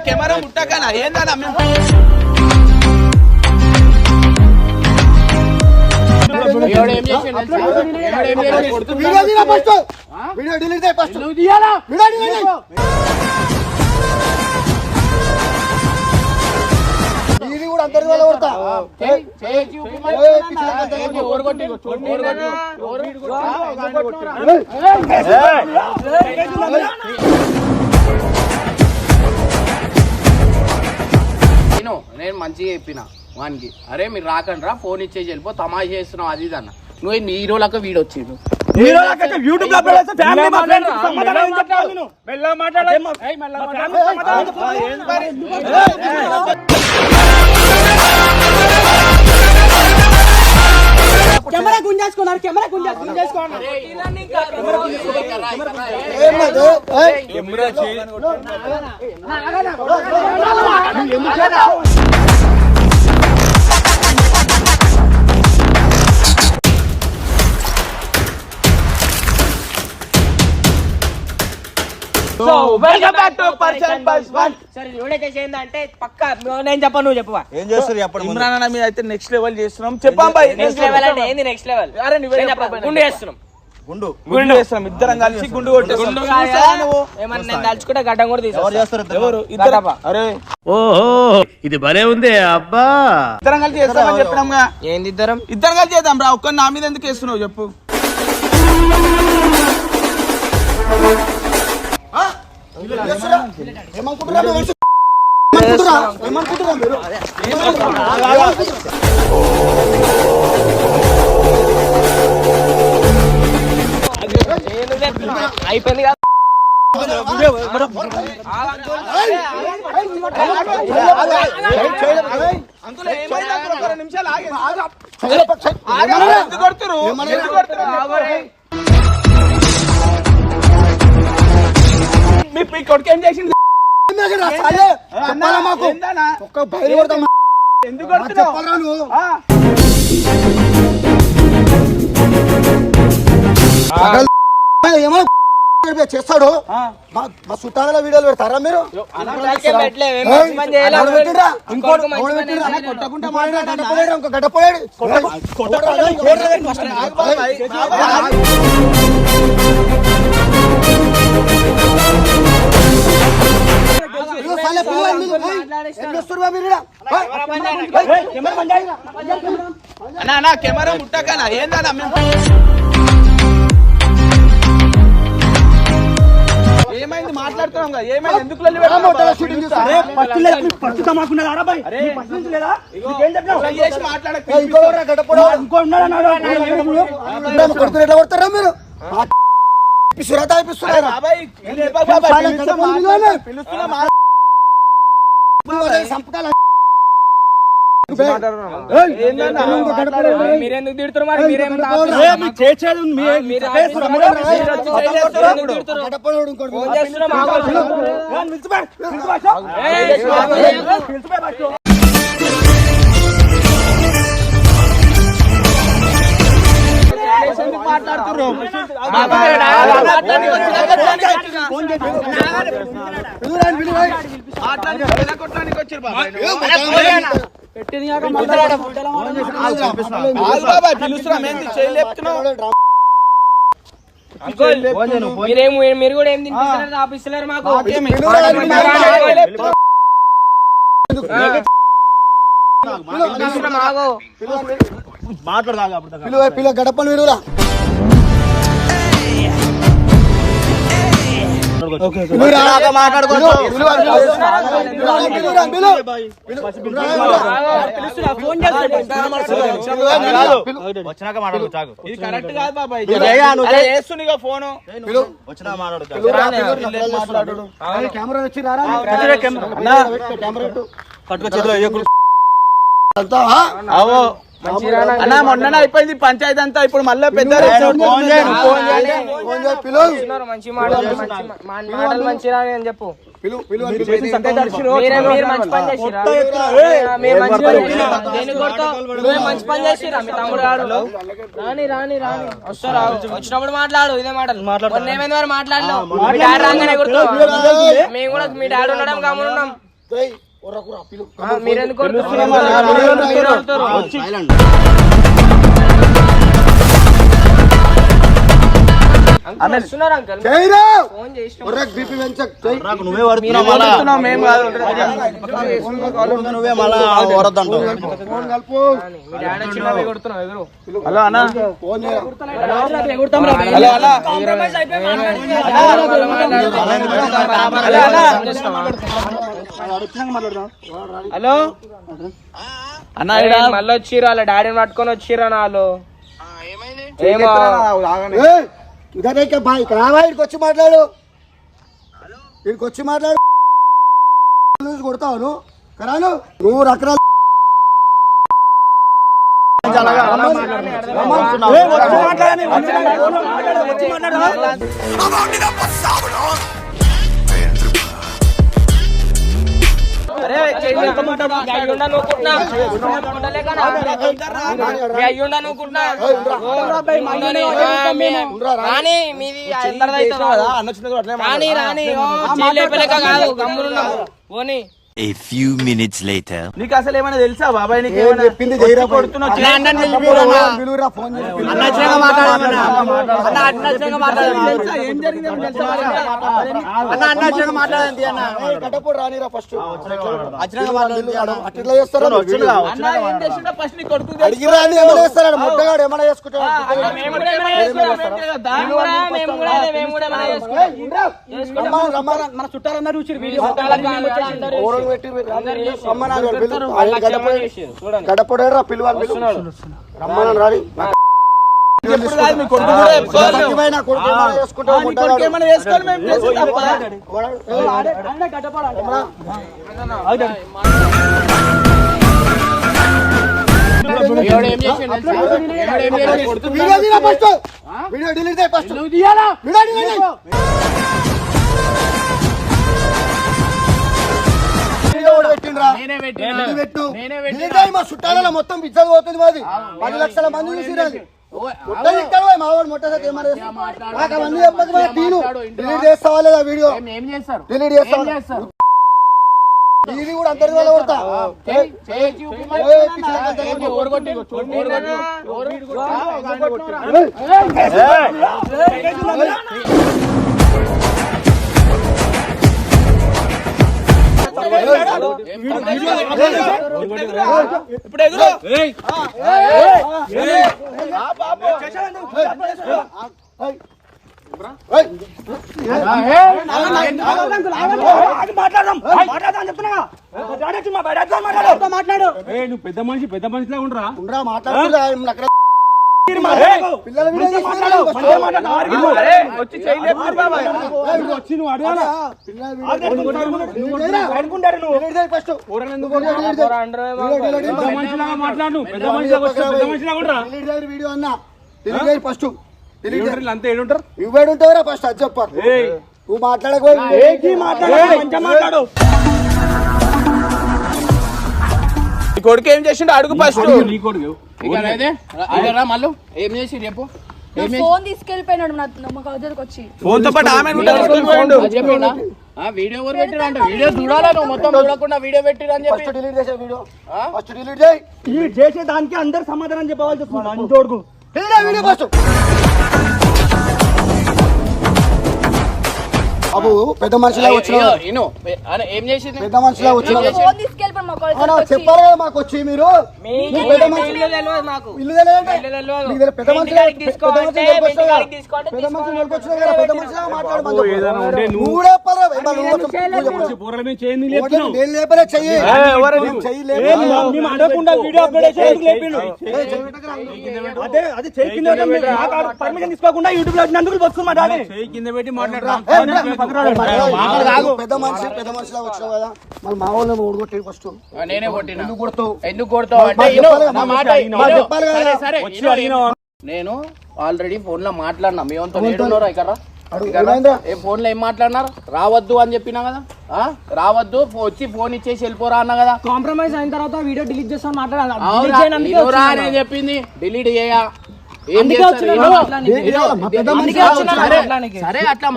Camera ముట్టకనా ఏందన్నా ఇది కూడా అందరి వల్ల కొడతా నేను మంచిగా చెప్పిన వానికి, అరే మీరు రాకండి రా, ఫోన్ ఇచ్చేసి వెళ్ళిపో, తమాషా చేస్తున్నావు అది ఇది అన్న. నువ్వు హీరోలకు వీడు వచ్చిండు కెమెరా గుంజేసుకున్నారు, కెమెరా గుంజేసుకున్నారు. అంటే పక్కా నేను చెప్పను, నువ్వు చెప్పవా ఏం చేస్తారు చెప్పండి. ఇమ్రాన్ అన్న మీద అయితే నెక్స్ట్ లెవెల్ చేస్తున్నాం. చెప్పాం నెక్స్ట్ లెవెల్ అంటే ఏంది నెక్స్ట్ లెవెల్? అరే నువ్వే గుండు చేస్తున్నాం, గుండు చేస్తాం, ఇద్దరం కలిసి గుండు కొట్టేస్తాం. ఏమన్నా నేను తలుచుకుంటే గడ్డం కూడా తీసుకొస్తా. ఎవరు ఇద్దరు? అరే ఓహో ఇది భలే ఉంది అబ్బా. ఇద్దరం కలిసి చేస్తామని చెప్పినాంగా. ఏంది ఇద్దరం కలిసి చేద్దాం రా. ఒక్క నా మీద ఎందుకు వేస్తున్నావు చెప్పు. అయిపోయింది కదా. మీ కొడుకు ఏం చేసింది? ఎందుకు చేస్తాడు. మా చుట్టాల వీడియోలు పెడతారా మీరు? గడ్డపోయాడు కెమెరా ముట్టకనా ఏందన్నా ఏమైంది? మాట్లాడుతున్నాం కదా, ఏమైంది? ఎందుకు కొడతారా మీరు? సంపుటాల మీరెందుకు తిడుతున్నారు మరి? మీరు కూడా ఏం తినిపిస్తున్నారు? ఆఫీసులర్ మాకు పిల్ల గడపలు విడురా. వచ్చినాక మాట్లాడు. కెమెరా వచ్చి అన్నా మొన్న అయిపోయింది పంచాయతీ అంతా. ఇప్పుడు మళ్ళీ పెద్ద మంచి మాటలు మంచిగా అని చెప్పు. పిలు పిలు అని మీరు చేసిన సంతే దర్శనం మీరు మంచి పని చేసిరా మీరు మంచి పని చేసిరా దేనికి కొడతావు నువ్వే మంచి పని చేసిరా మీ తమ్ముడు గారు రాని వస్తారా వచ్చినప్పుడు మాట్లాడు ఇదే మాటలు మొన్న ఏమైంది మరి మాట్లాడలేవు మీ డాడీ రాగానే గుర్తు మేము కూడా మీ డాడీ ఉండడం గమనున్నాం ఏయ్, ఒర్రకురా, పిలు. మీరెందుకు వస్తున్నారు అంకల్ చేయరా. ఫోన్ చేసిన ఒర్రకు బీపీ పెంచకు. చెయ్. మేము కాదు నువ్వే మళ్ళా వరద్దంటావు. ఫోన్ కలుపు. మీ డాడీ వచ్చిన కొడుతున్నావు ఎదురు హలో అన్న ఫోన్ చేయరా. హలో అన్న హలో అన్న మళ్ళీ వచ్చిర్రు వాళ్ళ డాడీని పట్టుకొని వచ్చిర్రు వాళ్ళు ఏమో ఏయ్, ఇదే ఇక్కడ బా, ఇక్కడ రావా, ఇక్కడికి వచ్చి మాట్లాడు. ఇక్కడికి వచ్చి మాట్లాడు. చూసి కొడతావు నువ్వు కరాను నువ్వు రకరాలు అయ్యుండా నువ్వుకుంటున్నా రాని మీది రాని చేయలేక కాదు గమ్మునున్నాము పోనీ A few minutes later. నీకు అసలు ఏమైనా తెలుసా బాబాయ్ నీకు ఏం చెప్పింది చేయరా. కొడుతున్నావు పిలువురా, ఫోన్ చేసి పిలు. తెలుసా ఏం జరిగిందేమో తెలుసా ఏయ్, గడ్డపోడు రానిరా ఫస్ట్. అట్లా చేస్తారా? అన్న ఏం చేసిండో ఫస్ట్ నీ కొడుకు అడిగిరా అని ఏమైనా చేస్తారా? ముట్టగాడు ఏమైనా చేసుకుంటాడు. మన చుట్టాలన్నారు చూసి వీడియో ఓరలు పెట్టి రమ్మన్నాడు. గడ్డపోడేరా పిలువాలి. రమ్మన్నాడు రాని. ఎప్పుడు కాదు మీ కొడుకు కూడా చెప్పుకోవాలి. సత్యమైన కొడుకు ఏమైనా చేసుకుంటావు, నీ ముట్టగాడు. కొడుకు ఏమైనా చేసుకొని మేము చేసి తప్ప ఏం చేసిండు తెలుసా? వీడియో తీరా ఫస్ట్. వీడియో డిలీట్ చేయి ఫస్ట్. వీడియో డిలీట్ చేయి. వీడియో కూడా పెట్టిండ్రా. నేనే పెట్టినా. ఇది పెట్టు. నేనే పెట్టినా. డిలీట్ చేయి. మా చుట్టాలలో మొత్తం బిజ్జలు పోతుంది మాది. 10 లక్షల మంది చూసిరాది. మొత్తం ఇక్కడ పోయి మా వాడు మొట్టమొదటి ఏమన్నా నాకు అవన్నీ చెప్పదు. మా తీను డిలీట్ చేస్తావా లేదా వీడియో? ఏం చేస్తారు? డిలీట్ చేస్తావా? ఇది కూడా అందరి వల్ల కొడతా. ఏయ్, పిచ్చిలకి అంతా ఇప్పుడు ఎదురు మాట్లాడు నువ్వు పెద్ద మనిషిలా ఉండరా? ఉండరా మాట్లాడుతున్నా అక్కడ పిల్లల వీడియో తీసుకున్నాడు. వచ్చి చేయలేదు బాబాయ్ వచ్చి నువ్వు అడగాలా? మనిషిలాగా మాట్లాడు. పెద్ద మనిషిలాగా ఉండరా? వీడియో అన్నా డిలీట్ చేయి ఫస్ట్. అంతా ఏడుంటారు. ఇవ్వడుంటావురా ఫస్ట్ అది చెప్ప. నువ్వు మాట్లాడకపోయి మాట్లాడు. నీ కొడుకు ఏం చేసిండో అడుగు ఫస్ట్ నీ కొడుకు మళ్ళీ ఏం చేసి రేపు ఫోన్ తీసుకెళ్ళిపోయినాడు మా దగ్గరకు వచ్చి ఫోన్ తో పాటు ఆమె కూడా తీసుకొని పోయిండు. చెప్పిండా? వీడియో ఎవరు పెట్టిరంట? వీడియో చూడాలా నువ్వు మొత్తం చూడకుండా వీడియో పెట్టిరని చెప్పి ఫస్ట్ డిలీట్ చేసే వీడియో ఫస్ట్ డిలీట్ చేయి. ఈ చేసే దానికి అందరు సమాధానం చెప్పాల్సి వస్తుంది అంటోడుకు డిలీట్ చేయి వీడియో ఫస్ట్. బాబు పెద్ద మనిషిలా వచ్చిన ఏం చేసింది? పెద్ద మనిషిలా వచ్చిన ఫోన్ తీసుకెళ్ళిపోయి మా కాలేజ్ వచ్చి చెప్పారు కదా మాకు వచ్చి మీరు నీకు పెద్ద మనిషి ఇల్లు తెలియదంటే నీకు తెలియదు. పెద్ద మనిషి పెద్ద మనిషి వచ్చినా కదా పెద్ద మనిషిలా మాట్లాడమని నువ్వు కూడా చెప్పాలి. పూర్వల మీద చేయండి నేను లేపలే చెయ్యి చెయ్యి మేము అడగకుండా వీడియో అప్లోడ్ చేసి లేపిండు అదే అది పర్మిషన్ తీసుకోకుండా యూట్యూబ్ లో వచ్చినందుకు వస్తుంది మా డాడీ కింద పెట్టి మాట్లాడరా? పెద్ద మనిషిలా వచ్చినావు కదా మళ్ళీ మా వాళ్ళని ఓడగొట్టి ఫస్ట్ నేనే కొట్టినా. ఎందుకు కొడతావు? ఎందుకు కొడతావు అంటే మాకు ఇను, చెప్పాలి కదా, నా మాట ఇను. మాకు చెప్పాలి కదా. సరే, సరే, ఇను. నేను ఆల్రెడీ ఫోన్ లో మాట్లాడినా మీ వంతు ఏడున్నారా ఇక్కడ ఏ ఫోన్ లో ఏం మాట్లాడినారు? రావద్దు అని చెప్పినా కదా, రావద్దు, వచ్చి ఫోన్ ఇచ్చేసి వెళ్ళిపోరా అన్నా కదా. కాంప్రమైజ్ అయిన తర్వాత వీడియో డిలీట్ చేస్తాను మాట్లాడాలి. చెప్పింది డిలీట్ చేయ. సరే అట్లా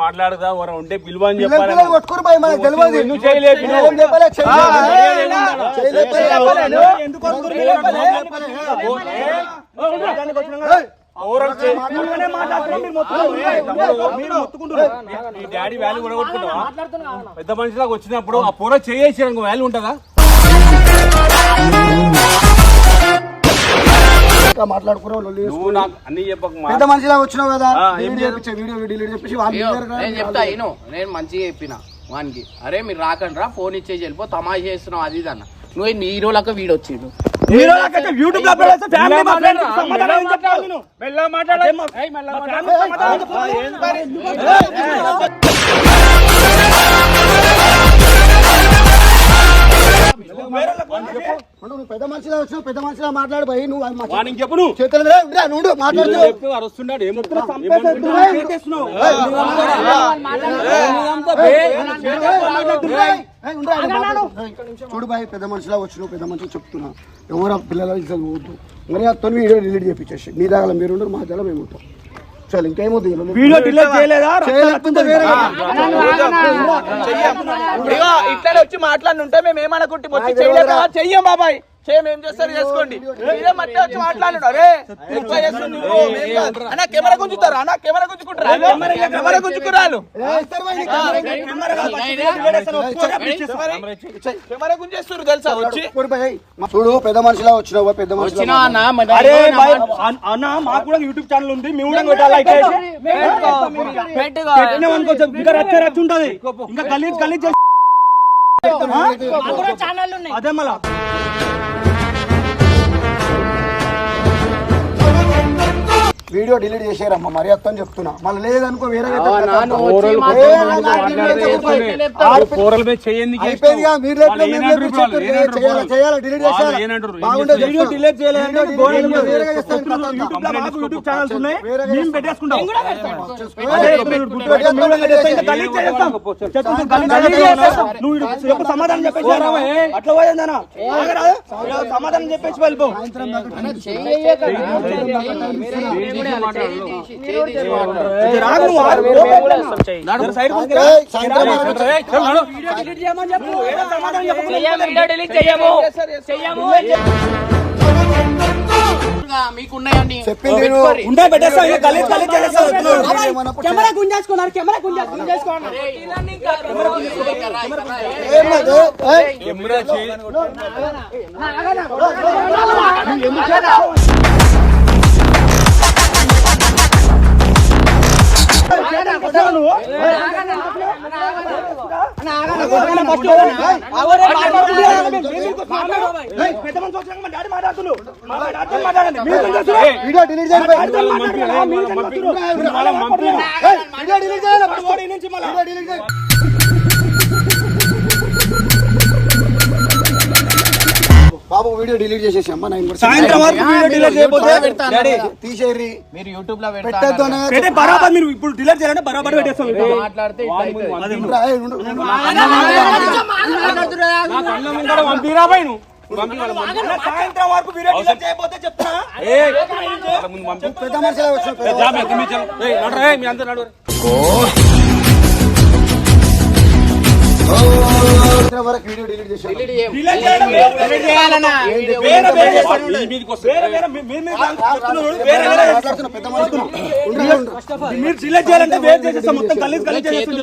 మాట్లాడదా ఉంటే పిలువ అని డాడీ వాల్యూ కూడా కొట్టుకుంటావా? పెద్ద మనిషిలాగా వచ్చినప్పుడు ఆ పూర చేసి వాల్యూ ఉంటుందా? పెద్ద మనిషిలా వచ్చినావు కదా, నేను చెప్తా నేను మంచిగా చెప్పిన వానికి, అరే మీరు రాకండి రా, ఫోన్ ఇచ్చేసి వెళ్ళిపో, తమాషా చేస్తున్నావు అది ఇది అన్న. నువ్వు హీరోలక వీడు వచ్చిండు. పెద్ద మనిషిలా వచ్చినావు, పెద్ద మనిషిలా మాట్లాడు పోయి. నువ్వు చెప్పు, నువ్వు చేతులు మాట్లాడుతూ అరుస్తున్నాడు. చూడు బాయ్, పెద్ద మనిషిలా వచ్చినావు, పెద్ద మనిషి చెప్తున్నా, ఎవరు పిల్లల ఇజ్జత్ పోవద్దు. మరి అతను వీడియో డిలీట్ చేపించేసి మీ దగ్గర మీరు ఉండరు, మా దగ్గర మేము ఉంటాం. చల్ ఇంకేమవుతుంది వీడియో డిలీట్ చేయలేదా? ఇట్లా వచ్చి మాట్లాడుంటే మేము ఏమనుకుంటే వచ్చి చేయలేదా? చెయ్యం బాబాయ్, ఏం చేస్తారు చేసుకోండి. మీరే మధ్య వచ్చి మాట్లాడు. అరే అన్న కెమెరా గుంజుతారా? అన్న కెమెరా గుంజుకుంటారా? కెమెరా గుంజుకురాలు కెమెరా గుంజేస్తారు తెలుసా? వచ్చి చూడు, పెద్ద మనిషిలా వచ్చినావు, పెద్ద మనిషి అన్న మాకు కూడా యూట్యూబ్ ఛానల్ ఉంది, మేము కూడా పెట్టాలి. ఇంకా రచ్చ ఉంటది, ఇంకా గలీజ్ అదే మళ్ళా వీడియో డిలీట్ చేసారమ్మా, మరి అత్తని చెప్తున్నా. మళ్ళీ లేదనుకో వేరే సమాధానం చెప్పేసి అట్లా పోయిందనా, సమాధానం చెప్పేసి వెళ్ళిపో. మీకున్నాయండి కెమెరా గుంజేసుకున్నారు, కెమెరా గుంజేసుకున్నారు. వీడియో డిలీట్ చేయాలి. బాబు వీడియో డిలీట్ చేసేసి అమ్మా, సాయంత్రం వరకు వీడియో డిలీట్ చేయకపోతే తీసేరి. మీరు యూట్యూబ్ లో పెట్టద్దు బరాబర్. మీరు ఇప్పుడు డిలీట్ చేయాలంటే బరాబర్ పెట్టేస్తాం. మాట్లాడితే సాయంత్రం వరకు వీడియో డిలీట్ చేయకపోతే చెప్తున్నా. పెద్ద మనిషిలా వచ్చిన వరకు వీడియో డిలీట్ చేశారు. మీరు డిలీట్ చేయాలంటే వేరు చేసేస్తాం, మొత్తం గలీజ్ చేసేస్తాం.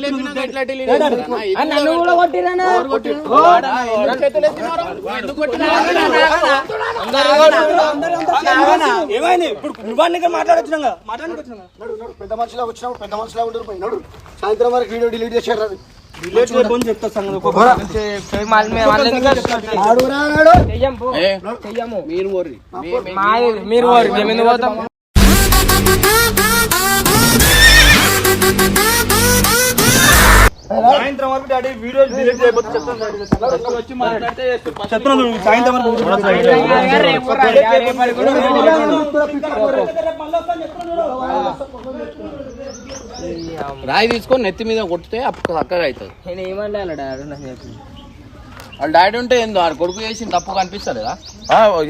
ఏమైంది? ఇప్పుడు నువ్వు మాట్లాడొచ్చినా పెద్ద మనిషిలా వచ్చినావు, పెద్ద మనిషిలా ఉండరు పోయినాడు. సాయంత్రం వరకు వీడియో డిలీట్ చేశారు. అది చెప్తా సంగతి. మీరు మేము ఎందుకు పోతాం? సాయంత్రం వరకు డాడీ వీడియో డిలీట్ చేయబోతే చెప్తాను డాడీ. వచ్చి మాట్లాడితే చేస్తారు. చెప్తున్నాను నువ్వు సాయంత్రం వరకు రాయి తీసుకొని నెత్తి మీద కొట్టితే అప్పుడు చక్కగా అవుతుంది. నేను ఏమంటాను డాడీ నాకు చెప్పి వాళ్ళ డాడీ ఉంటే ఏందో ఆ కొడుకు చేసిన తప్పు కనిపిస్తలేదా?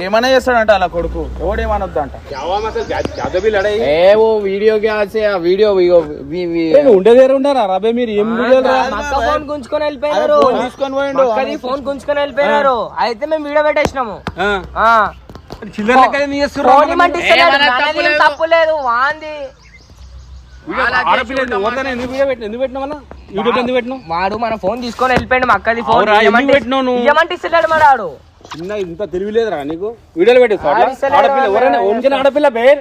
ఏమైనా చేస్తాడంట అలా కొడుకు, ఎవడేమనొద్దు అంట. ఏవో వీడియో వీడియో ఉండేదే ఉండరా రాబే మీరు ఏం అక్క ఫోన్ గుంజుకొని వెళ్ళిపోయినారు, తీసుకొని పోయిండు. అక్కది ఫోన్ గుంజుకొని వెళ్ళిపోయినారు. అయితే మేము వీడియో పెట్టేసినాము. చిల్లర లెక్క ఫోన్ ఇమ్మంటే ఇస్తలేడు. నాది ఏం తప్పు లేదు, వాంది. ఆడపిల్ల ఎందుకు పెట్టినామన్నా యూట్యూబ్ ఎందుకు పెట్టినావు? వాడు మన ఫోన్ తీసుకొని వెళ్ళిపోయాడు. మా అక్కది ఫోన్ అవురా, ఎందుకు పెట్టినావు నువ్వు? ఇవ్వమంటే ఇస్తలేడు మరి వాడు. చిన్న ఇంత తెలివిలేదురా నీకు? వీడియోలు పెట్టేస్తావు ఆడపిల్ల ఎవరైనా వంచిన ఆడపిల్ల పేరు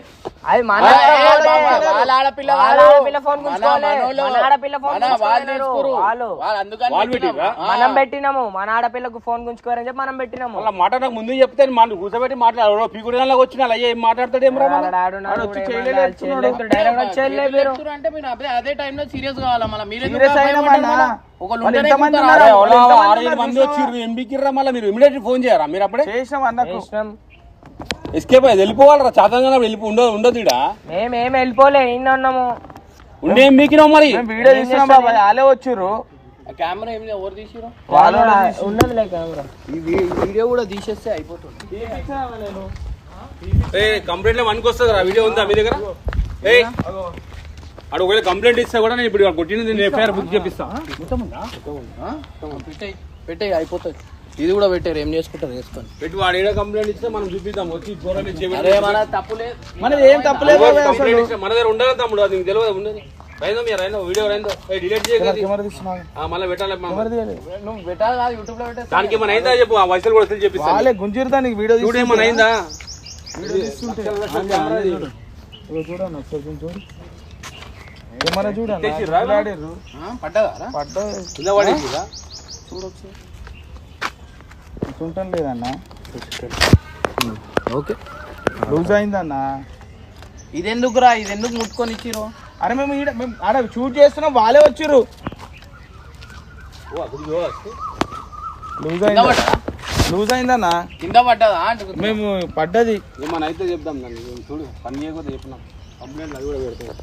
అది మన వాళ్ళ ఆడపిల్ల వాళ్ళ ఆడపిల్ల ఫోన్ గుంజుకోవాలి. మన ఆడపిల్ల ఫోన్ గుంజుకోలేరు వాళ్ళు. వాళ్ళు పెట్టిరా? మనం పెట్టినాము. మన ఆడపిల్లకు ఫోన్ గుంజుకోరని చెప్పి మనం పెట్టినాము. వాళ్ళ మాట నాకు ముందు చెప్తే మనం కూర్చోబెట్టి మాట్లాడు. పీకుడు వచ్చిన అయ్యా ఏం మాట్లాడతాడు ఏం రా? డైరెక్ట్ వచ్చేయలే మీరు. అంటే మీరు అదే టైంలో సీరియస్ కావాలా? మళ్ళీ మీరు మంది వచ్చి ఎంబీకిర్రా మళ్ళీ మీరు ఇమీడియట్ ఫోన్ చేయరా? మీరు అప్పుడే చేసినాం అన్నకు. ఎస్కేప్ అయ్యి వెళ్ళిపోవాలరా? చాతంగా ఉండదు ఇడా. మేమేం వెళ్ళిపోలే, ఇన్ని ఉన్నాము. ఉండే ఎంబీకినావు మరి. వీడియో తీసినాం బాబాయ్, వాళ్ళే వచ్చిర్రు. కెమెరా ఏమి ఎవరు తీసిరు? ఉన్నదిలే కెమెరా. ఈ వీడియో కూడా తీసేస్తే అయిపోతుంది. కంప్లైంట్ లో మనకి వస్తుంది రా. వీడియో ఉందా మీ దగ్గర? అడు ఒకవేళ కంప్లైంట్ ఇస్తే కూడా నేను ఇప్పుడు కొట్టిన నేను ఎఫ్ఐఆర్ బుక్ చేపిస్తా. పెట్టే అయిపోతుంది. ఇది కూడా పెట్టారు, ఏం చేసుకుంటారు చేసుకొని పెట్టి వాడు ఏదో కంప్లైంట్ ఇస్తే మనం చూపిద్దాం. వచ్చి మన తప్పులేదు, మనది ఏం తప్పలేదు. కంప్లైంట్ ఇస్తే మన దగ్గర ఉండాలి తమ్ముడు. అది నీకు తెలియదు ఉండదు. రైందో మీరు రైందో వీడియో రైందో డిలీట్ చేయగలి మళ్ళీ పెట్టాలి. నువ్వు పెట్టాలి కాదు, యూట్యూబ్ లో పెట్టాలి. దానికి ఏమైనా అయిందా చెప్పు. ఆ వయసులు కూడా వస్తుంది చెప్పిస్తా. వాళ్ళే గుంజీరు దానికి వీడియో చూడు ఏమైనా అయిందా? కెమెరా చూడండి. పడ్డదా? కింద పడేసిరా? చూడటం లేదన్నా. ఓకే, లూజ్ అయిందన్నా. ఇదెందుకురా? ఇదెందుకు ముట్టుకొని ఇచ్చిరు? అరే మేము ఆడ షూట్ చేస్తున్నాం, వాళ్ళే వచ్చిర్రు. లూజ్ అయిందన్నా. కింద పడ్డదా? మేము పడ్డది. ఏమన్నా అయితే చెప్దాం. దాన్ని చూడు పని చేయకపోతే చెప్పినాం. కంప్లైంట్ అది కూడా పెడతాం.